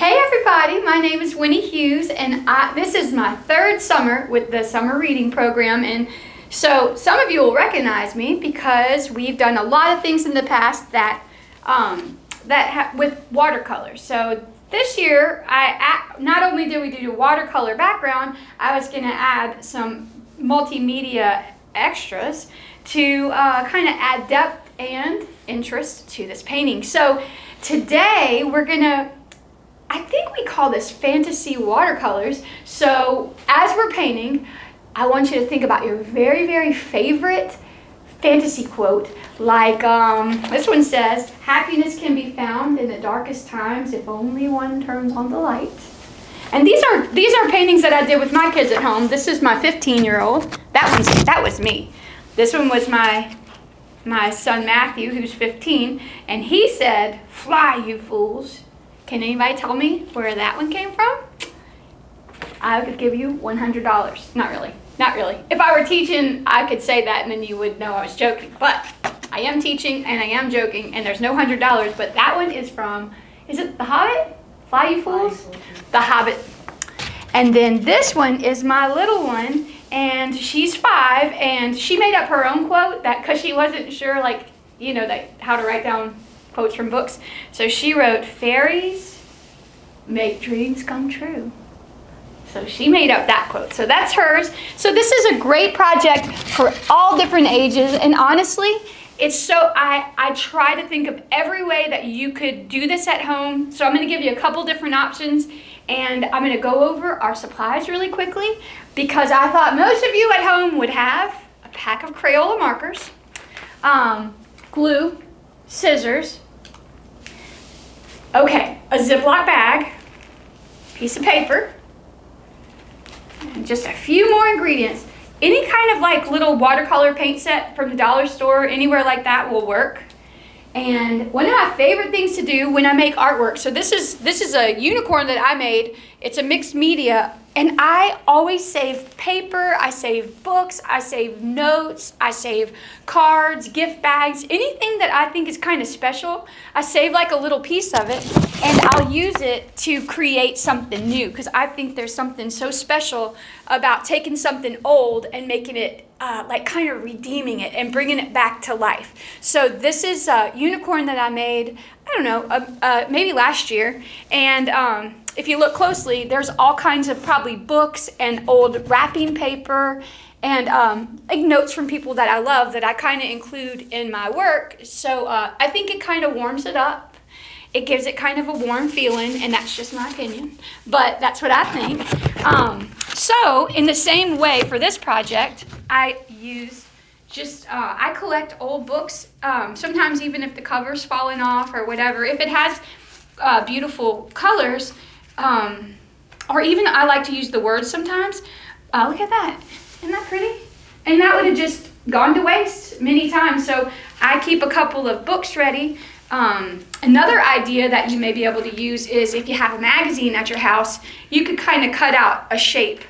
Hey everybody, my name is Winnie Hughes, and this is my third summer with the summer reading program. And so some of you will recognize me because we've done a lot of things in the past with watercolors. So this year, not only did we do a watercolor background, I was going to add some multimedia extras to kind of add depth and interest to this painting. So today we're going to, I think we call this fantasy watercolors. So as we're painting, I want you to think about your very, very favorite fantasy quote. Like this one says, "Happiness can be found in the darkest times if only one turns on the light." And these are paintings that I did with my kids at home. This is my 15-year-old. That was me. This one was my son Matthew, who's 15, and he said, "Fly, you fools." Can anybody tell me where that one came from? I could give you $100. Not really. If I were teaching, I could say that and then you would know I was joking. But I am teaching and I am joking and there's no $100. But that one is from, is it The Hobbit? Fly, you fools? The Hobbit. And then this one is my little one, and she's 5, and she made up her own quote because she wasn't sure, how to write down quotes from books. So she wrote, "Fairies make dreams come true." So she made up that quote. So that's hers. So this is a great project for all different ages. And honestly, I try to think of every way that you could do this at home. So I'm going to give you a couple different options. And I'm going to go over our supplies really quickly because I thought most of you at home would have a pack of Crayola markers, glue, scissors, a Ziploc bag, piece of paper, and just a few more ingredients. Any kind of little watercolor paint set from the dollar store, anywhere like that will work. And one of my favorite things to do when I make artwork, so this is a unicorn that I made. It's a mixed media, and I always save paper, I save books, I save notes, I save cards, gift bags, anything that I think is kind of special. I save a little piece of it, and I'll use it to create something new because I think there's something so special about taking something old and making it kind of redeeming it and bringing it back to life. So this is a unicorn that I made, maybe last year. And if you look closely, there's all kinds of probably books and old wrapping paper and notes from people that I love that I kind of include in my work. So I think it kind of warms it up. It gives it kind of a warm feeling, and that's just my opinion, but that's what I think. So in the same way for this project, I use I collect old books, sometimes even if the cover's falling off or whatever. If it has beautiful colors, or even I like to use the words sometimes. Look at that. Isn't that pretty? And that would have just gone to waste many times. So I keep a couple of books ready. Another idea that you may be able to use is if you have a magazine at your house, you could kind of cut out a shape.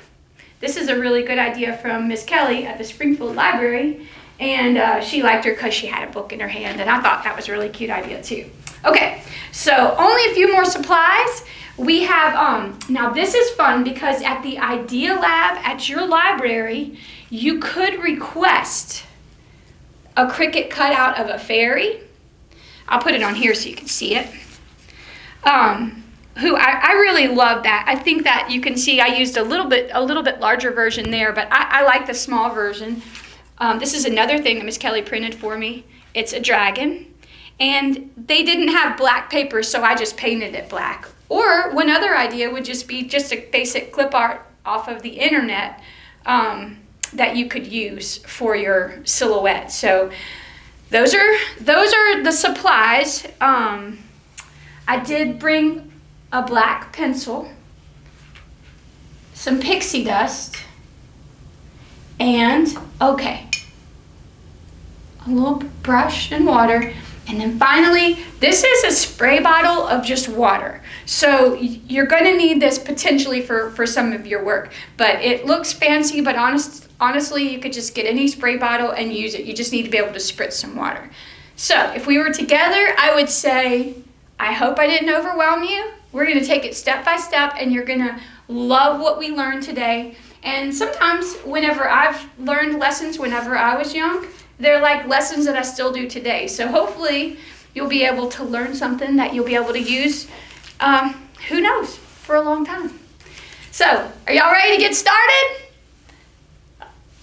This is a really good idea from Miss Kelly at the Springfield Library, and she liked her because she had a book in her hand, and I thought that was a really cute idea too. Okay, so only a few more supplies. We have, now this is fun because at the Idea Lab at your library, you could request a Cricut cutout of a fairy. I'll put it on here so you can see it. I really love that. I think that you can see I used a little bit larger version there, but I like the small version. This is another thing that Miss Kelly printed for me. It's a dragon, and they didn't have black paper, so I just painted it black. Or one other idea would just be just a basic clip art off of the internet that you could use for your silhouette. So those are the supplies. I did bring a black pencil, some pixie dust, and a little brush and water. And then finally, this is a spray bottle of just water. So you're going to need this potentially for some of your work, but it looks fancy, but honestly, you could just get any spray bottle and use it. You just need to be able to spritz some water. So if we were together, I would say, I hope I didn't overwhelm you. We're gonna take it step by step, and you're gonna love what we learned today. And sometimes whenever I've learned lessons whenever I was young, they're like lessons that I still do today. So hopefully you'll be able to learn something that you'll be able to use, who knows, for a long time. So, are y'all ready to get started?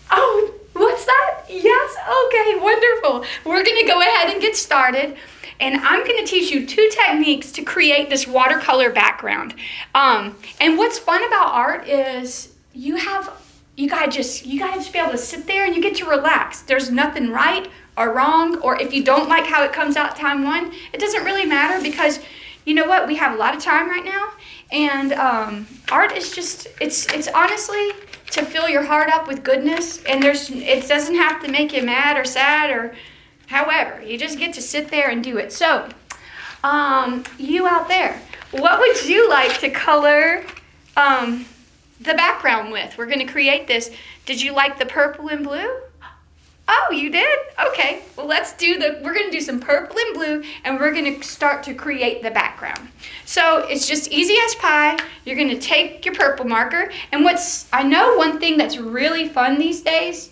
Oh, what's that? Yes, okay, wonderful. We're gonna go ahead and get started. And I'm gonna teach you 2 techniques to create this watercolor background. And what's fun about art is you gotta just be able to sit there and you get to relax. There's nothing right or wrong, or if you don't like how it comes out time 1, it doesn't really matter, because you know what? We have a lot of time right now, and art is just, it's honestly to fill your heart up with goodness, and it doesn't have to make you mad or sad or however. You just get to sit there and do it. So, you out there, what would you like to color the background with? We're going to create this. Did you like the purple and blue? Oh, you did? Okay. Well, we're going to do some purple and blue, and we're going to start to create the background. So it's just easy as pie. You're going to take your purple marker, and I know one thing that's really fun these days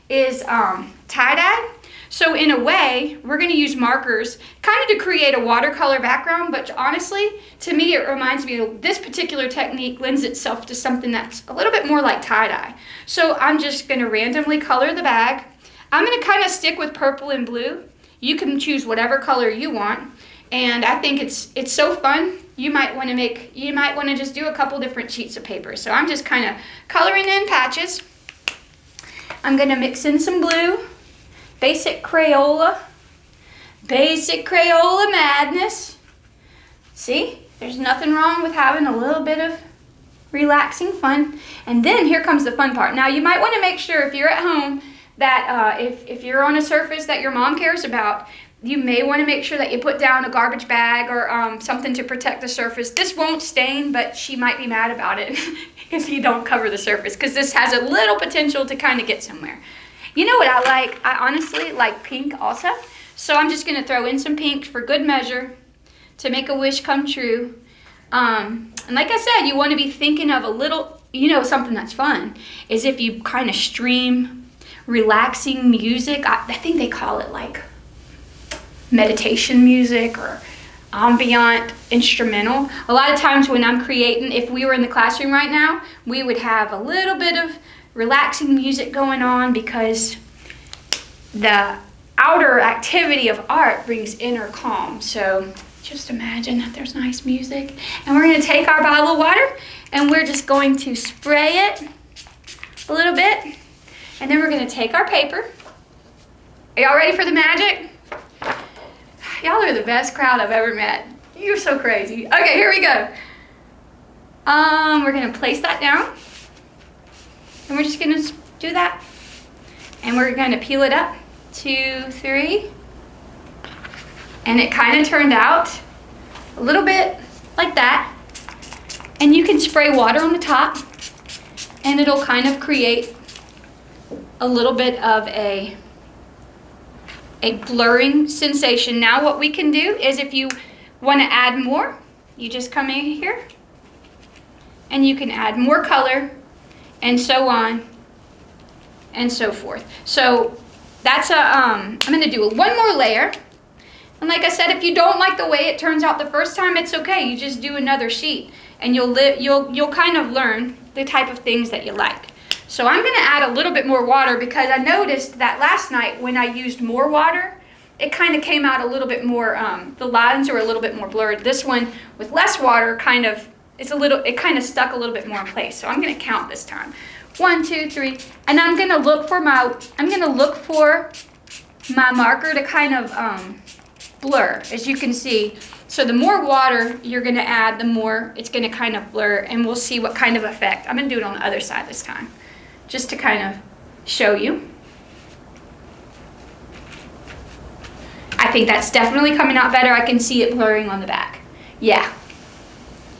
is tie-dye. So in a way, we're going to use markers kind of to create a watercolor background, but honestly, to me, it reminds me of this particular technique lends itself to something that's a little bit more like tie-dye. So I'm just going to randomly color the bag. I'm going to kind of stick with purple and blue. You can choose whatever color you want, and I think it's so fun. You might want to just do a couple different sheets of paper. So I'm just kind of coloring in patches. I'm going to mix in some blue. Basic Crayola madness. See, there's nothing wrong with having a little bit of relaxing fun. And then here comes the fun part. Now you might want to make sure if you're at home that if you're on a surface that your mom cares about, you may want to make sure that you put down a garbage bag or something to protect the surface. This won't stain, but she might be mad about it if you don't cover the surface, because this has a little potential to kind of get somewhere. You know what I like? I honestly like pink also. So I'm just going to throw in some pink for good measure to make a wish come true. And like I said, you want to be thinking of a little, something that's fun is if you kind of stream relaxing music. I think they call it like meditation music or ambient instrumental. A lot of times when I'm creating, if we were in the classroom right now, we would have a little bit of relaxing music going on, because the outer activity of art brings inner calm. So just imagine that there's nice music, and we're going to take our bottle of water and we're just going to spray it a little bit, and then we're going to take our paper. Are y'all ready for the magic? Y'all are the best crowd I've ever met. You're so crazy. Okay, here we go. We're going to place that down. And we're just going to do that. And we're going to peel it up. 2, 3. And it kind of turned out a little bit like that. And you can spray water on the top, and it'll kind of create a little bit of a blurring sensation. Now what we can do is, if you want to add more, you just come in here and you can add more color, and so on and so forth. So that's I'm going to do one more layer. And like I said, if you don't like the way it turns out the first time, it's okay. You just do another sheet, and you'll kind of learn the type of things that you like. So I'm going to add a little bit more water, because I noticed that last night when I used more water, it kind of came out a little bit more, the lines were a little bit more blurred. This one with less water it kind of stuck a little bit more in place. So I'm going to count this time. 1, 2, 3, and I'm going to look for my marker to kind of blur, as you can see. So the more water you're going to add, the more it's going to kind of blur, and we'll see what kind of effect. I'm going to do it on the other side this time, just to kind of show you. I think that's definitely coming out better. I can see it blurring on the back. Yeah.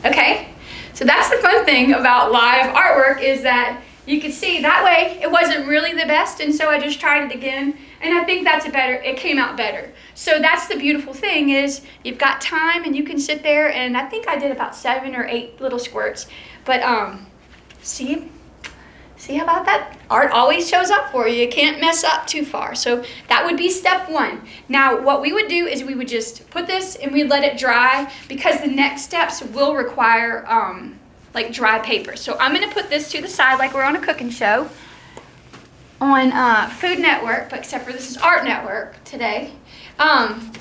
Okay. So that's the fun thing about live artwork, is that you can see that way it wasn't really the best, and so I just tried it again, and I think it came out better. So that's the beautiful thing, is you've got time and you can sit there, and I think I did about 7 or 8 little squirts. But see how about that? Art always shows up for you. You can't mess up too far. So that would be step 1. Now what we would do is we would just put this and we'd let it dry, because the next steps will require like dry paper. So I'm gonna put this to the side like we're on a cooking show on Food Network, but except for this is Art Network today.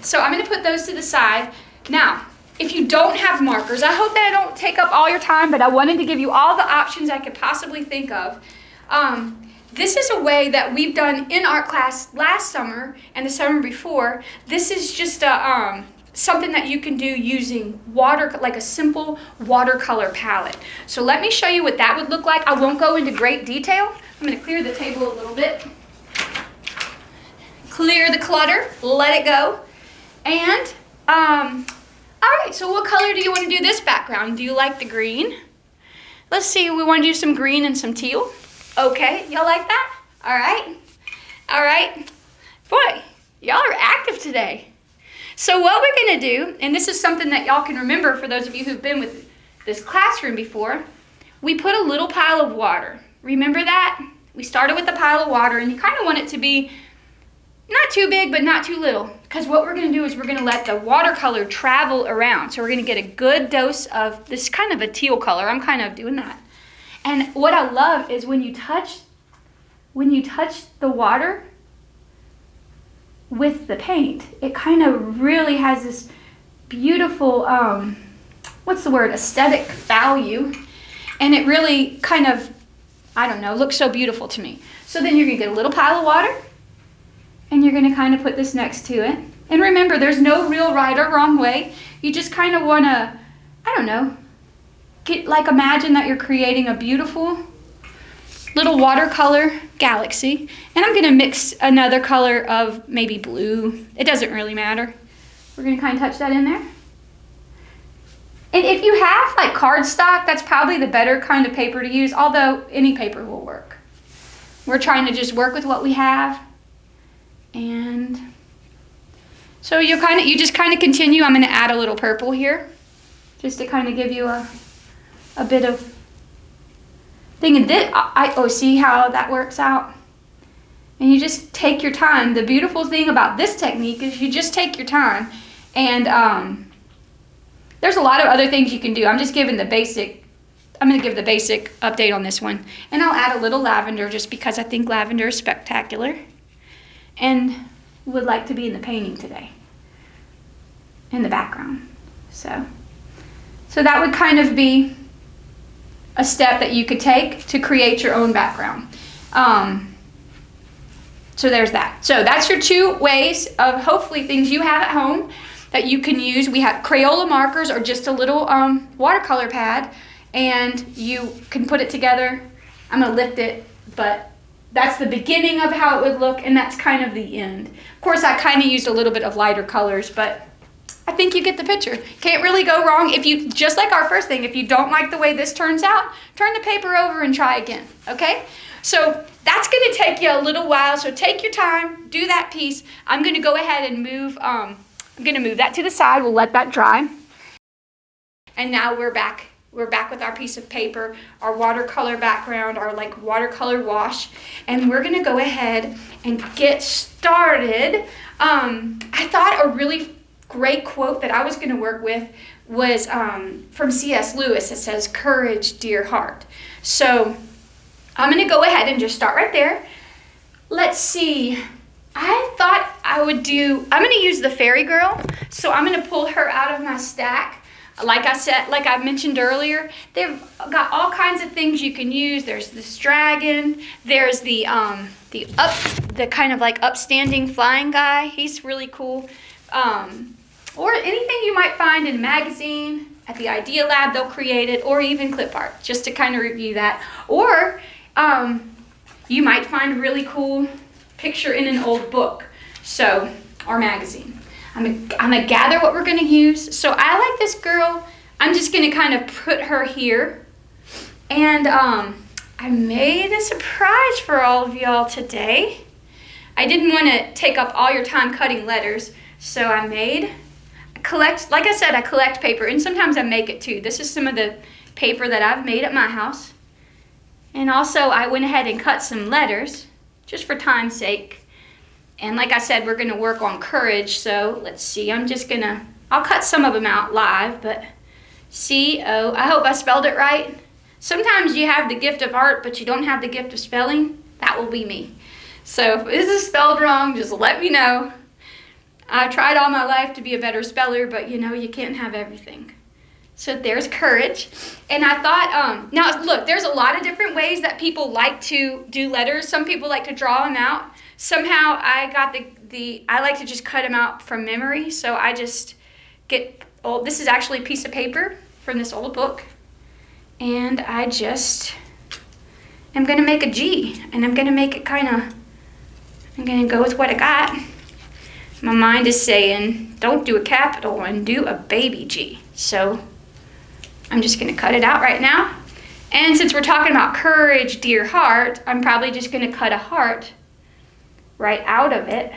So I'm gonna put those to the side. Now, if you don't have markers, I hope that I don't take up all your time, but I wanted to give you all the options I could possibly think of. This is a way that we've done in art class last summer and the summer before. This is just a something that you can do using like a simple watercolor palette. So let me show you what that would look like. I won't go into great detail. I'm going to clear the table a little bit. Clear the clutter, let it go. And all right, so what color do you want to do this background? Do you like the green? Let's see, we want to do some green and some teal. Okay, y'all like that? All right. All right. Boy, y'all are active today. So what we're going to do, and this is something that y'all can remember for those of you who've been with this classroom before, we put a little pile of water. Remember that? We started with a pile of water, and you kind of want it to be not too big, but not too little. Because what we're going to do is we're going to let the watercolor travel around. So we're going to get a good dose of this kind of a teal color. I'm kind of doing that. And what I love is when you touch the water with the paint, it kind of really has this beautiful, what's the word, aesthetic value. And it really kind of, I don't know, looks so beautiful to me. So then you're going to get a little pile of water, and you're going to kind of put this next to it. And remember, there's no real right or wrong way. You just kind of want to, I don't know, imagine that you're creating a beautiful little watercolor galaxy. And I'm going to mix another color of maybe blue. It doesn't really matter. We're going to kind of touch that in there. And if you have like cardstock, that's probably the better kind of paper to use, although any paper will work. We're trying to just work with what we have. And so you just kind of continue. I'm going to add a little purple here just to kind of give you a bit of thing. And this, see how that works out? And you just take your time. The beautiful thing about this technique is you just take your time. And there's a lot of other things you can do. I'm just giving the basic, I'm going to give the basic update on this one. And I'll add a little lavender just because I think lavender is spectacular. And would like to be in the painting today, in the background. So that would kind of be a step that you could take to create your own background. So there's that. So that's your 2 ways of hopefully things you have at home that you can use. We have Crayola markers or just a little watercolor pad, and you can put it together. I'm going to lift it, but that's the beginning of how it would look, and that's kind of the end. Of course, I kind of used a little bit of lighter colors, but I think you get the picture. Can't really go wrong. If you, just like our first thing, if you don't like the way this turns out, turn the paper over and try again, okay? So that's going to take you a little while, so take your time, do that piece. I'm going to go ahead and move, I'm going to move that to the side. We'll let that dry. And now we're back. We're back with our piece of paper, our watercolor background, our like watercolor wash, and we're gonna go ahead and get started. I thought a really great quote that I was gonna work with was from C.S. Lewis. It says, "Courage, dear heart." So I'm gonna go ahead and just start right there. Let's see. I thought I'm gonna use the fairy girl. So I'm gonna pull her out of my stack. Like I said, like I mentioned earlier, they've got all kinds of things you can use. There's this dragon. There's the kind of like upstanding flying guy. He's really cool. Or anything you might find in a magazine, at the Idea Lab, they'll create it, or even clip art, just to kind of review that. Or you might find a really cool picture in an old book, or magazine. I'm gonna gather what we're gonna use. So I like this girl. I'm just gonna kind of put her here. And I I made a surprise for all of y'all today. I didn't want to take up all your time cutting letters, so I collect, like I said, I collect paper, and sometimes I make it too. This is some of the paper that I've made at my house. And also I went ahead and cut some letters, just for time's sake. And like I said, we're gonna work on courage, so let's see, I'll cut some of them out live, but C-O, I hope I spelled it right. Sometimes you have the gift of art, but you don't have the gift of spelling. That will be me. So if this is spelled wrong, just let me know. I've tried all my life to be a better speller, but you know, you can't have everything. So there's courage. And I thought, now look, there's a lot of different ways that people like to do letters. Some people like to draw them out. Somehow I got I like to just cut them out from memory. So I just get, this is actually a piece of paper from this old book. And I just am gonna make a G, and I'm gonna make it I'm gonna go with what I got. My mind is saying, don't do a capital and do a baby G. So I'm just gonna cut it out right now. And since we're talking about courage, dear heart, I'm probably just gonna cut a heart right out of it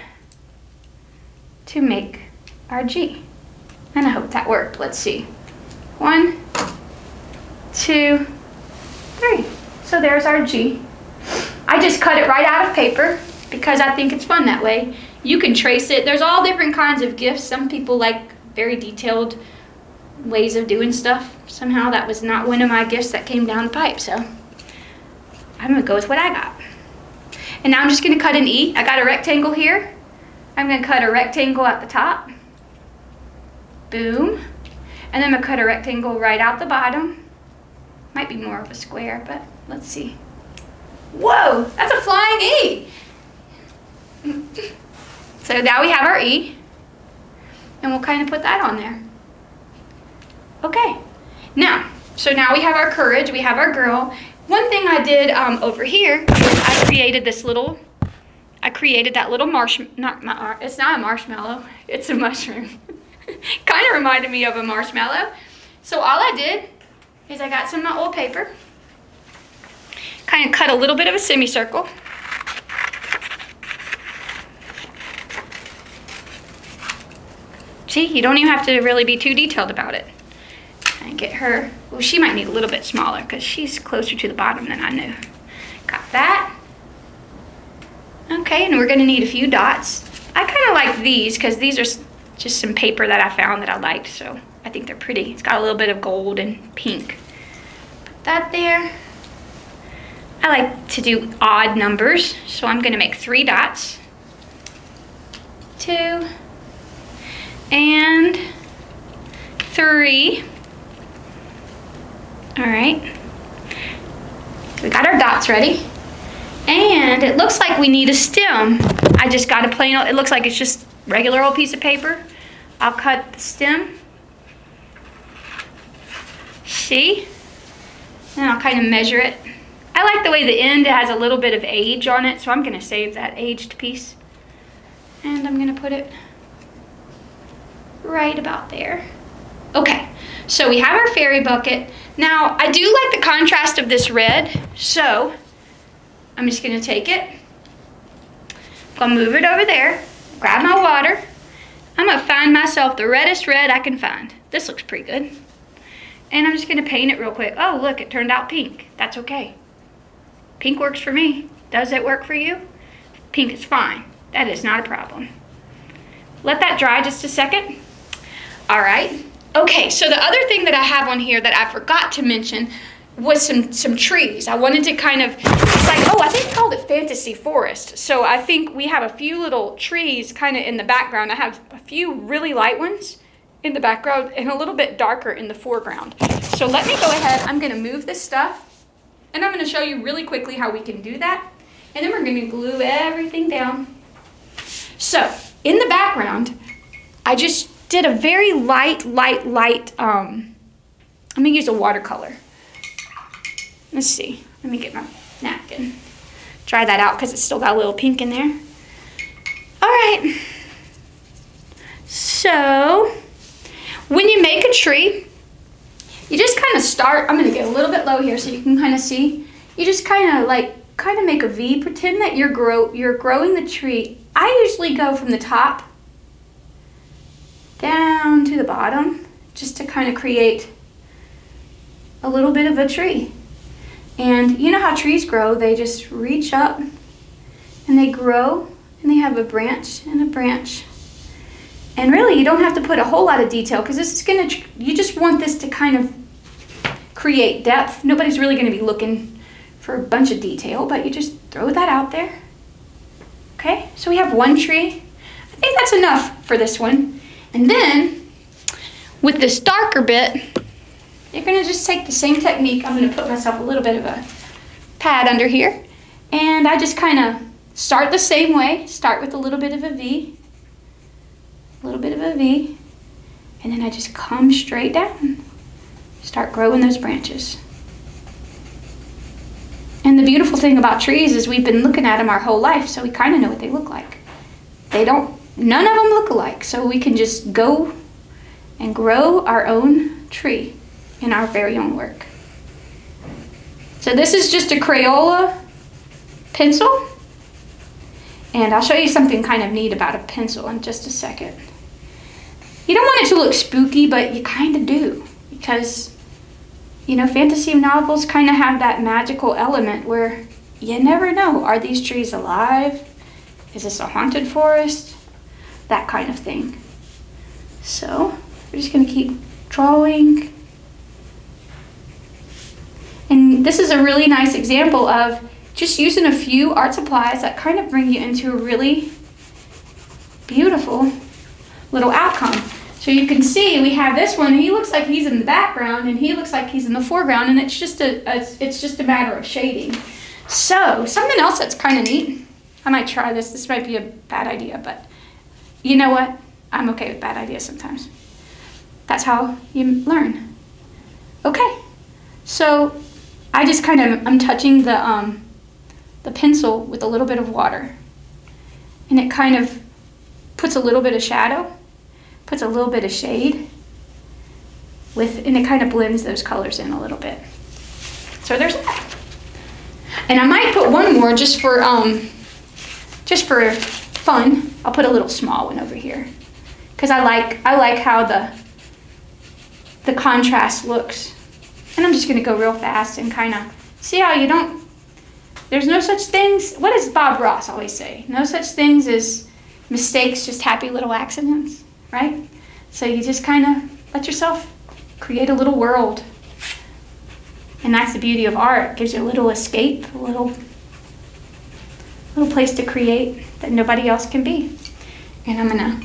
to make our G. And I hope that worked. Let's see. 1, 2, 3. So there's our G. I just cut it right out of paper because I think it's fun that way. You can trace it. There's all different kinds of gifts. Some people like very detailed ways of doing stuff. Somehow that was not one of my gifts that came down the pipe, so I'm gonna go with what I got. And now I'm just gonna cut an E. I got a rectangle here. I'm gonna cut a rectangle at the top. Boom. And then I'm gonna cut a rectangle right out the bottom. Might be more of a square, but let's see. Whoa, that's a flying E. So now we have our E, and we'll kind of put that on there. Okay, so now we have our courage, we have our girl. One thing I did over here is I created that little marshmallow, it's not a marshmallow, it's a mushroom. Kind of reminded me of a marshmallow. So all I did is I got some of my old paper, kind of cut a little bit of a semicircle. See, you don't even have to really be too detailed about it. And get her, well, she might need a little bit smaller because she's closer to the bottom than I knew. Got that. Okay, and we're gonna need a few dots. I kind of like these because these are just some paper that I found that I liked, so I think they're pretty. It's got a little bit of gold and pink. Put that there. I like to do odd numbers, so I'm gonna make 3 dots. 2 and 3. All right, we got our dots ready. And it looks like we need a stem. I just got a plain, it looks like it's just regular old piece of paper. I'll cut the stem. See? And I'll kind of measure it. I like the way the end has a little bit of age on it, so I'm gonna save that aged piece. And I'm gonna put it right about there. Okay, so we have our fairy bucket. Now, I do like the contrast of this red, so I'm just gonna take it, I'm gonna move it over there, grab my water. I'm gonna find myself the reddest red I can find. This looks pretty good. And I'm just gonna paint it real quick. Oh, look, it turned out pink. That's okay. Pink works for me. Does it work for you? Pink is fine. That is not a problem. Let that dry just a second. All right. Okay, so the other thing that I have on here that I forgot to mention was some trees. I wanted to kind of, it's like, oh, I think I called it Fantasy Forest. So I think we have a few little trees kind of in the background. I have a few really light ones in the background and a little bit darker in the foreground. So let me go ahead, I'm gonna move this stuff and I'm gonna show you really quickly how we can do that. And then we're gonna glue everything down. So in the background, I just did a very light, I'm gonna use a watercolor. Let's see, let me get my napkin. Dry that out because it's still got a little pink in there. All right, so when you make a tree, you just kind of start, I'm gonna get a little bit low here so you can kind of see. you just kind of make a V. Pretend that you're growing the tree. I usually go from the top down to the bottom just to kind of create a little bit of a tree. And you know how trees grow, they just reach up and they grow and they have a branch and a branch. And really you don't have to put a whole lot of detail because this is you just want this to kind of create depth. Nobody's really going to be looking for a bunch of detail, but you just throw that out there. Okay, so we have one tree. I think that's enough for this one. And then with this darker bit, you're going to just take the same technique. I'm going to put myself a little bit of a pad under here. And I just kind of start the same way. Start with a little bit of a V. A little bit of a V. And then I just come straight down. Start growing those branches. And the beautiful thing about trees is we've been looking at them our whole life, so we kind of know what they look like. None of them look alike, so we can just go and grow our own tree in our very own work. So this is just a Crayola pencil, and I'll show you something kind of neat about a pencil in just a second. You don't want it to look spooky, but you kind of do, because you know, fantasy novels kind of have that magical element where you never know, are these trees alive? Is this a haunted forest? That kind of thing. So we're just going to keep drawing. And this is a really nice example of just using a few art supplies that kind of bring you into a really beautiful little outcome. So you can see we have this one. He looks like he's in the background and he looks like he's in the foreground, and it's just a matter of shading. So something else that's kind of neat. I might try this. This might be a bad idea, but you know what? I'm okay with bad ideas sometimes. That's how you learn. Okay. So I just I'm touching the pencil with a little bit of water, and it kind of puts a little bit of shadow, puts a little bit of shade and it kind of blends those colors in a little bit. So there's that. And I might put one more just for fun. I'll put a little small one over here because I like how the contrast looks. And I'm just going to go real fast and kind of see how there's no such things. What does Bob Ross always say? No such things as mistakes, just happy little accidents, right? So you just kind of let yourself create a little world. And that's the beauty of art. It gives you a little escape, a little place to create that nobody else can be. And I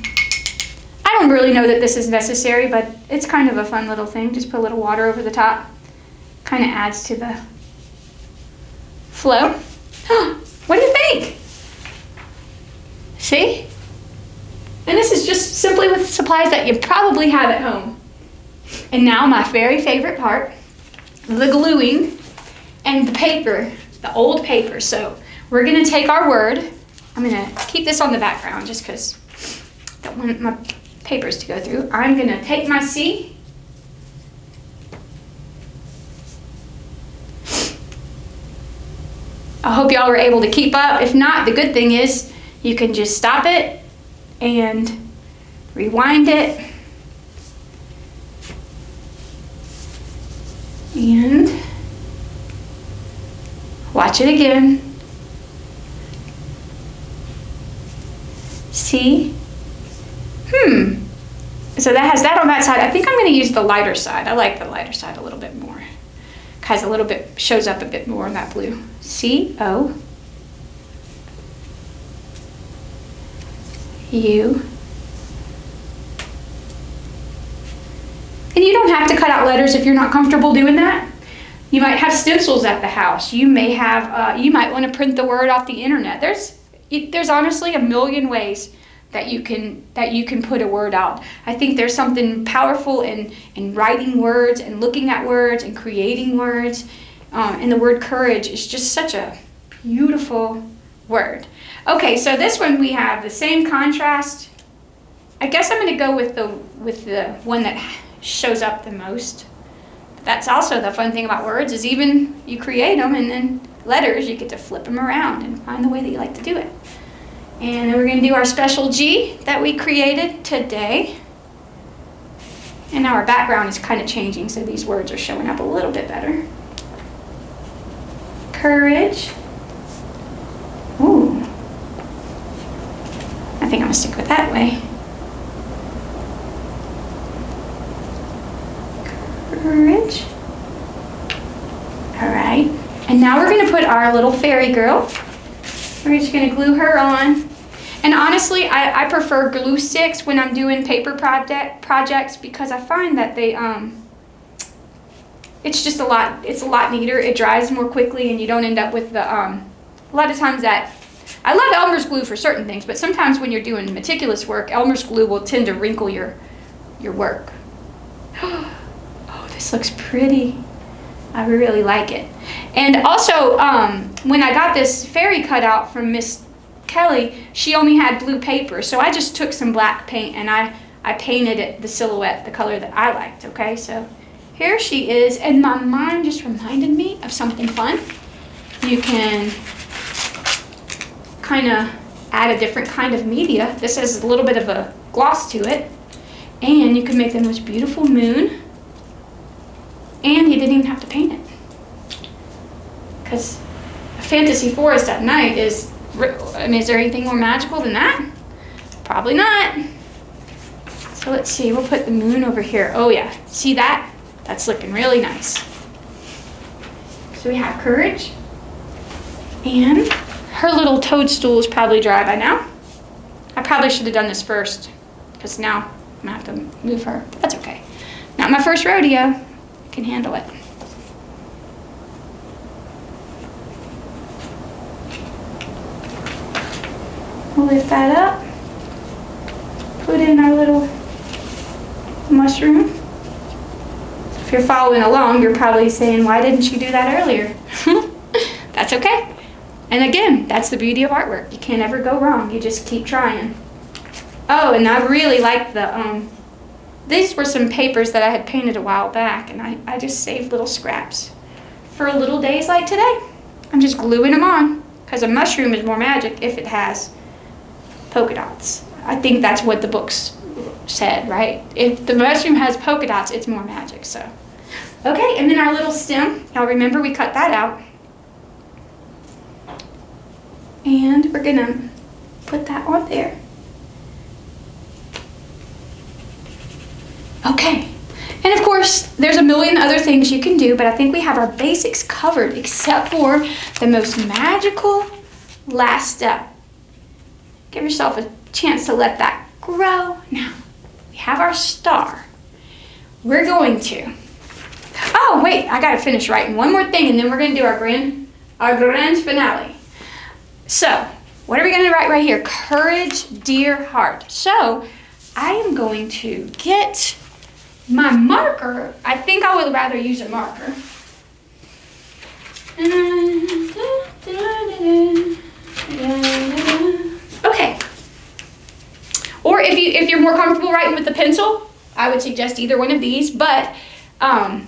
don't really know that this is necessary, but it's kind of a fun little thing. Just put a little water over the top. Kind of adds to the flow. What do you think? See? And this is just simply with supplies that you probably have at home. And now my very favorite part, the gluing and the paper, the old paper. So we're going to take our word. I'm going to keep this on the background just because I don't want my papers to go through. I'm going to take my C. I hope y'all were able to keep up. If not, the good thing is you can just stop it and rewind it. And watch it again. See? So that has that on that side. I think I'm going to use the lighter side. I like the lighter side a little bit more. Has a little bit, shows up a bit more in that blue. C-O-U. And you don't have to cut out letters if you're not comfortable doing that. You might have stencils at the house. You may have, you might want to print the word off the internet. There's honestly a million ways that you can put a word out. I think there's something powerful in writing words and looking at words and creating words. And the word courage is just such a beautiful word. Okay, so this one we have the same contrast. I guess I'm going to go with the one that shows up the most. that's also the fun thing about words, is even you create them, and then letters, you get to flip them around and find the way that you like to do it. And then we're going to do our special G that we created today. And now our background is kind of changing, so these words are showing up a little bit better. Courage. Ooh. I think I'm going to stick with that way. Courage. All right. And now we're going to put our little fairy girl. We're just going to glue her on. And honestly, I prefer glue sticks when I'm doing paper projects because I find that they, it's just it's a lot neater. It dries more quickly and you don't end up with the, a lot of times that, I love Elmer's glue for certain things, but sometimes when you're doing meticulous work, Elmer's glue will tend to wrinkle your work. Oh, this looks pretty. I really like it. And also, when I got this fairy cutout from Miss Kelly, she only had blue paper, so I just took some black paint and I painted it the silhouette the color that I liked. Okay, so here she is, and my mind just reminded me of something fun. You can kind of add a different kind of media. This has a little bit of a gloss to it, and you can make the most beautiful moon, and you didn't even have to paint it, because a fantasy forest at night is, I mean, is there anything more magical than that? Probably not. So let's see, we'll put the moon over here. Oh yeah, see that? That's looking really nice. So we have Courage, and her little toadstool is probably dry by now. I probably should have done this first, because now I'm gonna have to move her. That's okay. Not my first rodeo. I can handle it. We'll lift that up, put in our little mushroom. If you're following along, you're probably saying, why didn't you do that earlier? That's okay. And again, that's the beauty of artwork. You can't ever go wrong. You just keep trying. Oh, and I really like the, these were some papers that I had painted a while back, and I just saved little scraps for little days like today. I'm just gluing them on, because a mushroom is more magic if it has polka dots. I think that's what the books said, right? If the mushroom has polka dots, it's more magic, so. Okay, and then our little stem. Now remember, we cut that out. And we're gonna put that on there. Okay, and of course, there's a million other things you can do, but I think we have our basics covered, except for the most magical last step. Give yourself a chance to let that grow. Now, we have our star. We're going to, oh wait, I gotta finish writing one more thing, and then we're gonna do our grand finale. So, what are we gonna write right here? Courage, dear heart. So, I am going to get my marker. I think I would rather use a marker. Okay. Or if you're more comfortable writing with the pencil, I would suggest either one of these, but I'm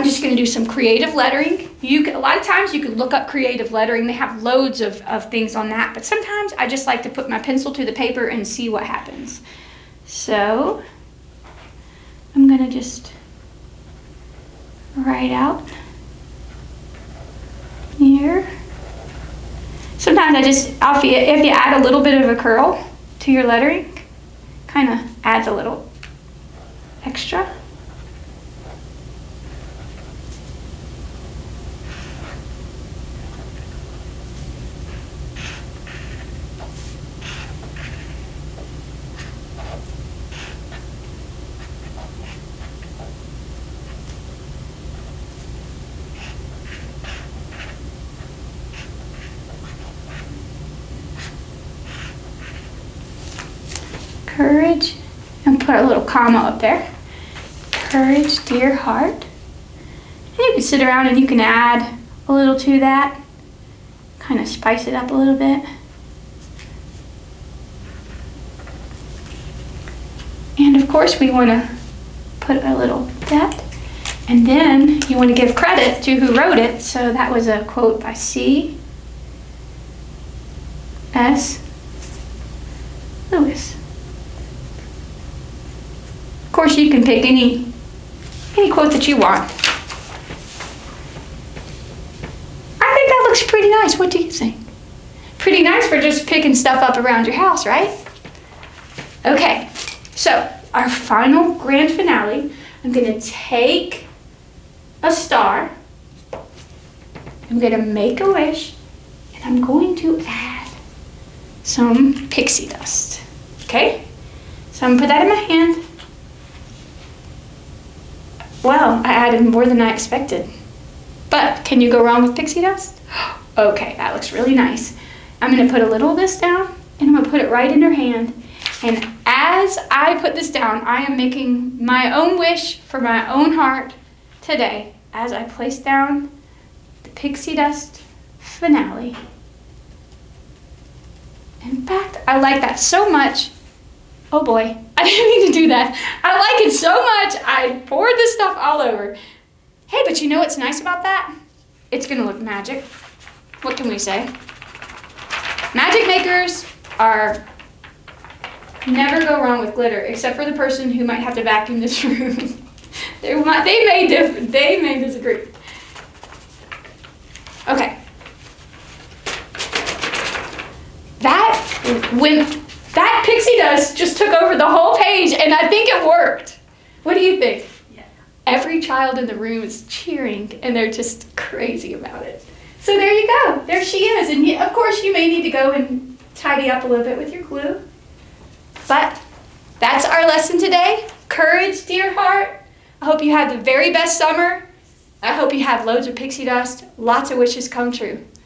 just going to do some creative lettering. A lot of times you can look up creative lettering. They have loads of things on that, but sometimes I just like to put my pencil to the paper and see what happens. So I'm going to just write out here. Sometimes if you add a little bit of a curl to your lettering, kind of adds a little extra. Courage, and put a little comma up there. Courage, dear heart. And you can sit around and you can add a little to that. Kind of spice it up a little bit. And of course we want to put a little depth. And then you want to give credit to who wrote it. So that was a quote by C.S. Lewis. Of course, you can pick any quote that you want. I think that looks pretty nice. What do you think? Pretty nice for just picking stuff up around your house, right? Okay, so our final grand finale, I'm gonna take a star, I'm gonna make a wish, and I'm going to add some pixie dust, okay? So I'm gonna put that in my hand. Well, I added more than I expected. But can you go wrong with pixie dust? Okay, that looks really nice. I'm gonna put a little of this down, and I'm gonna put it right in her hand. And as I put this down, I am making my own wish for my own heart today as I place down the pixie dust finale. In fact, I like that so much. Oh boy, I didn't mean to do that. I like it so much, I poured this stuff all over. Hey, but you know what's nice about that? It's gonna look magic. What can we say? Magic makers are never go wrong with glitter, except for the person who might have to vacuum this room. they may disagree. Okay. That pixie dust just took over the whole page, and I think it worked. What do you think? Yeah. Every child in the room is cheering, and they're just crazy about it. So there you go. There she is. And of course, you may need to go and tidy up a little bit with your glue. But that's our lesson today. Courage, dear heart. I hope you have the very best summer. I hope you have loads of pixie dust. Lots of wishes come true.